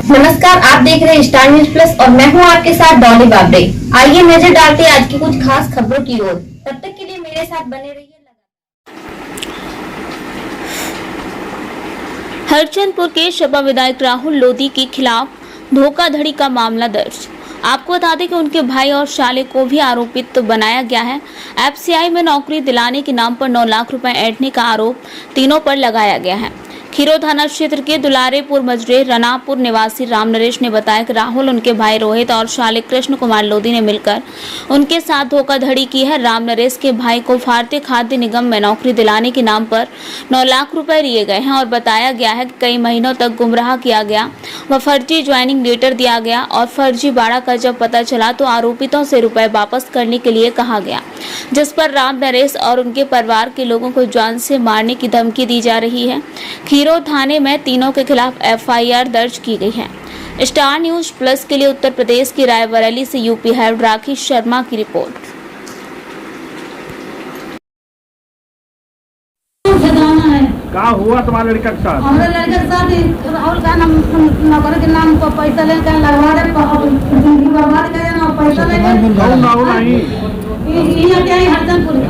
नमस्कार, आप देख रहे हैं स्टार न्यूज प्लस और मैं हूं आपके साथ डॉली बाबरे। आइए नजर डालते हैं आज की कुछ खास खबरों की ओर। तब तक के लिए मेरे साथ बने रहिए। हरचंदपुर के शपा विधायक राहुल लोधी के खिलाफ धोखाधड़ी का मामला दर्ज। आपको बता दें कि उनके भाई और साले को भी आरोपित बनाया गया है। एफसीआई में नौकरी दिलाने के नाम पर 9 लाख रुपए ऐंठने का आरोप तीनों पर लगाया गया है। खीरो थाना क्षेत्र के दुलारेपुर मजरे रनापुर निवासी राम नरेश ने बताया कि राहुल, उनके भाई रोहित और साले कृष्ण कुमार लोधी ने मिलकर उनके साथ धोखाधड़ी की है। राम नरेश के भाई को भारतीय खाद्य निगम में नौकरी दिलाने के नाम पर 9 लाख रुपए लिए गए हैं और बताया गया है कि कई महीनों तक गुमराह किया गया व फर्जी ज्वाइनिंग लेटर दिया गया और फर्जी बाड़ा का जब पता चला तो आरोपितों से रुपए वापस करने के लिए कहा गया, जिस पर राम नरेश और उनके परिवार के लोगों को जान से मारने की धमकी दी जा रही है। खीरो थाने में तीनों के खिलाफ एफआईआर दर्ज की गई है। स्टार न्यूज प्लस के लिए उत्तर प्रदेश की रायबरेली से यूपी हेड राकेश शर्मा की रिपोर्ट। क्या हुआ तुम्हारे लड़का के साथ? हमारे लड़के के साथ राहुल का नाम नौकरी के नाम को पैसा लेकर लगवा दे, जिंदगी बर्बाद करे ना पैसा लेकर। कौन राहुल आई? यहाँ क्या है? हरचंदपुर दो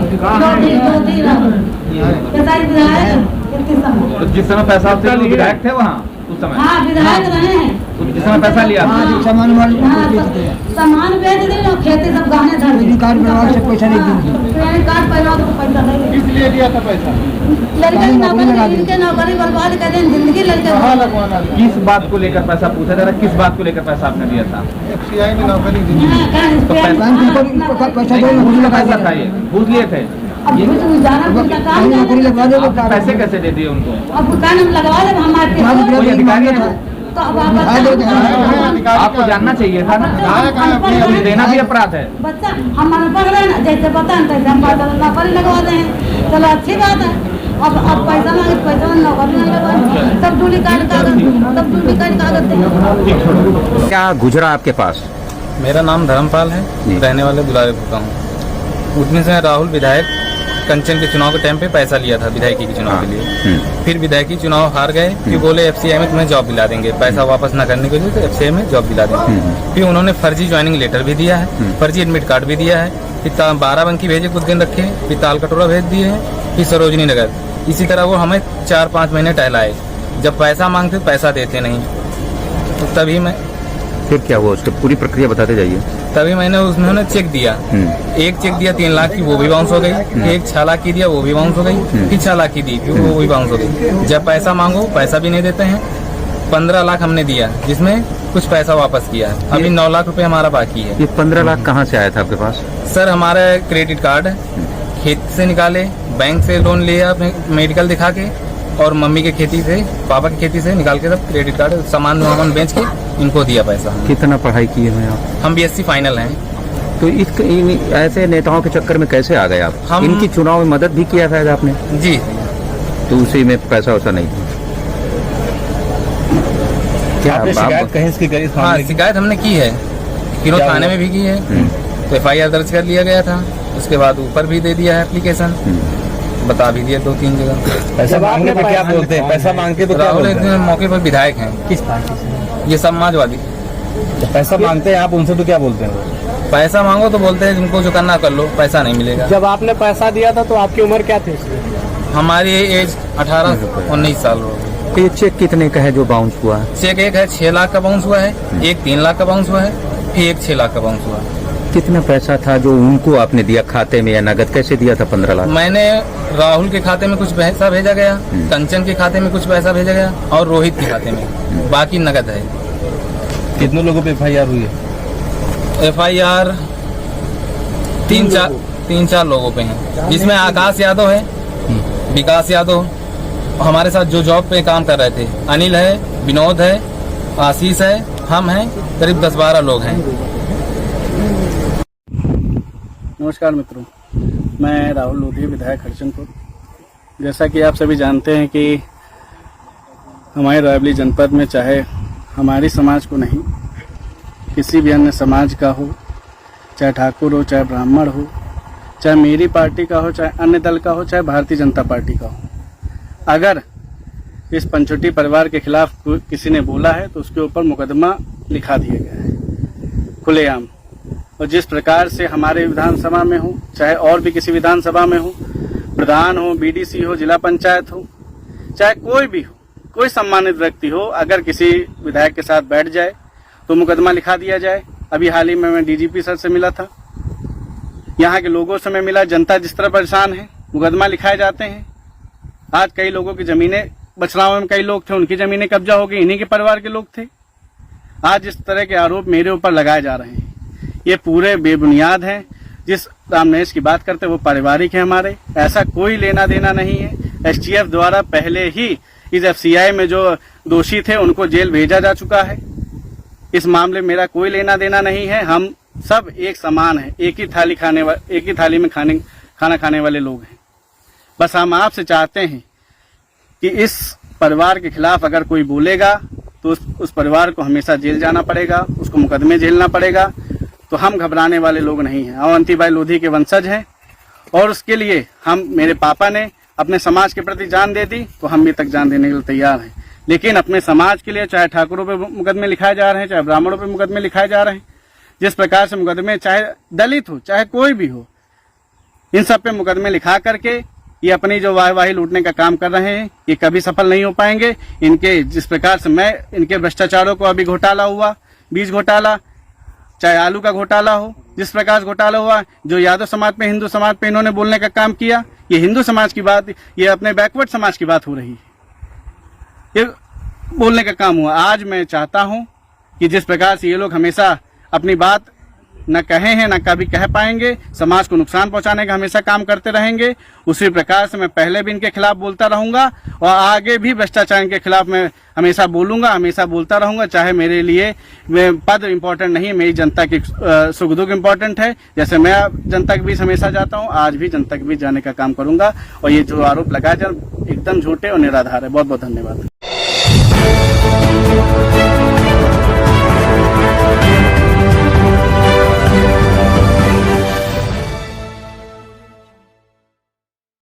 तो जिस समय पैसा आपसे विधायक थे वहाँ उस समय? हाँ, विधायक रहे हैं। जिस समय पैसा लिया सामान बेच दी और खेती सब गहने धर दी। कार्ड बनवा से पैसा नहीं दी। कार्ड बनवा तो पैसा नहीं। किस लिए दिया था पैसा? लड़के की नौकरी, इनके नौकरी बर्बाद कर दें, जिंदगी लड़के। किस बात को लेकर पैसा पूछा जा रहा है? किस बात को लेकर पैसा आपने दिया था? एफसीआई में नौकरी दी। तो पैसा था ये भूल गए थे? पैसे कैसे दे दिए उनको? अब दुकान हम लगवा दे हमारे कोई अधिकारी है? तो अब आप आपको जानना चाहिए था ना, देना भी अपराध है। बच्चा हम अनपढ़ रहे ना, जैसे पता है तैसे हम नौकरी लगवा दे हैं। चलो अच्छी बात है। अब पैसा मांगे पैसा नौकरी नहीं लगवाए, सब डुप्लीकेट कागज दें। क्या गुजरा आपके पास? मेरा नाम धर्मपाल है, रहने वाले दुलारेपुर का हूँ। उतने से राहुल विधायक कंचन के चुनाव के टाइम पे पैसा लिया था विधायकी के चुनाव के लिए। फिर विधायकी चुनाव हार गए, फिर बोले एफसीआई में तुम्हें जॉब दिला देंगे, पैसा वापस न करने के लिए तो एफसीआई में जॉब दिला देंगे। फिर उन्होंने फर्जी ज्वाइनिंग लेटर भी दिया है, फर्जी एडमिट कार्ड भी दिया है। फिर 12 भेजे कुछ दिन रखे, फिर ताल कटोरा भेज दिए हैं, फिर सरोजनी नगर। इसी तरह वो हमें 4-5 महीने टहलाए। जब पैसा मांगते पैसा देते नहीं, तो तभी मैं फिर क्या हुआ, उसकी पूरी प्रक्रिया बताते जाइए। तभी मैंने उन्होंने चेक दिया, एक चेक दिया 3 लाख की, वो भी बाउंस हो गई। एक 6 लाख की दिया, वो भी बाउंस हो गई। फिर 6 लाख की दी, फिर वो भी बाउंस हो गई। जब पैसा मांगो पैसा भी नहीं देते हैं। 15 लाख हमने दिया, जिसमें कुछ पैसा वापस किया। अभी 9 लाख रुपए हमारा बाकी है। ये 15 लाख कहाँ से आया था आपके पास? सर हमारा क्रेडिट कार्ड खेत से निकाले, बैंक से लोन लिया अपने मेडिकल दिखा के, और मम्मी के खेती से, पापा की खेती से निकाल के सब क्रेडिट कार्ड सामान वामान बेच के इनको दिया पैसा। कितना पढ़ाई किए हैं आप? हम बीएससी फाइनल हैं। तो ऐसे नेताओं के चक्कर में कैसे आ गए आप? इनकी चुनाव में मदद भी किया शायद आपने? जी। तो उसी में पैसा वैसा नहीं क्या आपने शिकायत कहीं इसकी करी? हाँ, शिकायत हमने की है, खीरो थाने में भी की है। तो एफआईआर दर्ज कर लिया गया था। उसके बाद ऊपर भी दे दिया है एप्लीकेशन, बता भी दिया 2-3 जगह। पैसा मांगने पे क्या बोलते हैं? पैसा मांगते तो राहुल इतने मौके पर विधायक हैं। किस पार्टी से? ये समाजवादी। पैसा मांगते हैं आप उनसे तो क्या बोलते हैं? पैसा मांगो तो बोलते हैं तुमको जो करना कर लो, पैसा नहीं मिलेगा। जब आपने पैसा दिया था तो आपकी उम्र क्या थी? हमारी एज 18-19 साल हो गई। ये चेक कितने का है जो बाउंस हुआ है? चेक एक है 6 लाख का बाउंस हुआ है, एक 3 लाख का बाउंस हुआ है, फिर एक 6 लाख का बाउंस हुआ है। कितना पैसा था जो उनको आपने दिया खाते में, या नगद कैसे दिया था 15 लाख? मैंने राहुल के खाते में कुछ पैसा भेजा गया, कंचन के खाते में कुछ पैसा भेजा गया और रोहित के खाते में, बाकी नगद है। कितने लोगों पे एफआईआर हुई है? एफआईआर 3-4 लोगों पे है, जिसमें आकाश यादव है, विकास यादव, हमारे साथ जो जॉब पे काम कर रहे थे, अनिल है, विनोद है, आशीष है, हम हैं, करीब 10-12 लोग हैं। नमस्कार मित्रों, मैं राहुल लोधी, विधायक हरचंदपुर। जैसा कि आप सभी जानते हैं कि हमारे रायबरेली जनपद में चाहे हमारी समाज को नहीं, किसी भी अन्य समाज का हो, चाहे ठाकुर हो, चाहे ब्राह्मण हो, चाहे मेरी पार्टी का हो, चाहे अन्य दल का हो, चाहे भारतीय जनता पार्टी का हो, अगर इस पंचोटी परिवार के खिलाफ किसी ने बोला है तो उसके ऊपर मुकदमा लिखा दिया गया है खुलेआम। और जिस प्रकार से हमारे विधानसभा में हो, चाहे और भी किसी विधानसभा में हो, प्रधान हो, बीडीसी हो, जिला पंचायत हो, चाहे कोई भी हो, कोई सम्मानित व्यक्ति हो, अगर किसी विधायक के साथ बैठ जाए तो मुकदमा लिखा दिया जाए। अभी हाल ही में मैं डीजीपी सर से मिला था, यहाँ के लोगों से मैं मिला, जनता जिस तरह परेशान है, मुकदमा लिखाए जाते हैं। आज कई लोगों की जमीनें, बछराव में कई लोग थे, उनकी जमीनें कब्जा हो गई, इन्हीं के परिवार के लोग थे। आज इस तरह के आरोप मेरे ऊपर लगाए जा रहे हैं, ये पूरे बेबुनियाद हैं। जिस रामनेश की बात करते वो पारिवारिक है हमारे, ऐसा कोई लेना देना नहीं है। एसटीएफ द्वारा पहले ही इस एफसीआई में जो दोषी थे उनको जेल भेजा जा चुका है। इस मामले में मेरा कोई लेना देना नहीं है। हम सब एक समान हैं, एक ही थाली में खाना खाने वाले लोग हैं। बस हम आपसे चाहते हैं कि इस परिवार के खिलाफ अगर कोई बोलेगा तो उस परिवार को हमेशा जेल जाना पड़ेगा, उसको मुकदमे झेलना पड़ेगा। तो हम घबराने वाले लोग नहीं हैं। अवंती भाई लोधी के वंशज हैं और उसके लिए मेरे पापा ने अपने समाज के प्रति जान दे दी, तो हम भी तक जान देने के लिए तैयार हैं। लेकिन अपने समाज के लिए चाहे ठाकुरों पे मुकदमे लिखाए जा रहे हैं, चाहे ब्राह्मणों पे मुकदमे लिखाए जा रहे हैं, जिस प्रकार से मुकदमे, चाहे दलित हो चाहे कोई भी हो, इन सब पे मुकदमे लिखा करके ये अपनी जो वाहवाही लूटने का काम कर रहे हैं, ये कभी सफल नहीं हो पाएंगे। इनके जिस प्रकार से इनके भ्रष्टाचारों को, अभी घोटाला हुआ, बीज घोटाला, चाहे आलू का घोटाला हो, जिस प्रकार से घोटाला हुआ, जो यादव समाज पे, हिंदू समाज पे इन्होंने बोलने का काम किया, ये हिंदू समाज की बात, ये अपने बैकवर्ड समाज की बात हो रही है, ये बोलने का काम हुआ। आज मैं चाहता हूं कि जिस प्रकार से ये लोग हमेशा अपनी बात न कहे हैं, न कभी कह पाएंगे, समाज को नुकसान पहुंचाने का हमेशा काम करते रहेंगे, उसी प्रकार से मैं पहले भी इनके खिलाफ बोलता रहूंगा और आगे भी भ्रष्टाचार के खिलाफ मैं हमेशा बोलूंगा, हमेशा बोलता रहूंगा। चाहे मेरे लिए पद इम्पोर्टेंट नहीं है, मेरी जनता की सुख दुख इम्पोर्टेंट है। जैसे मैं जनता के बीच हमेशा जाता हूँ, आज भी जनता के बीच जाने का काम करूंगा। और ये जो आरोप लगाए जा एकदम झूठे और निराधार है। बहुत बहुत धन्यवाद।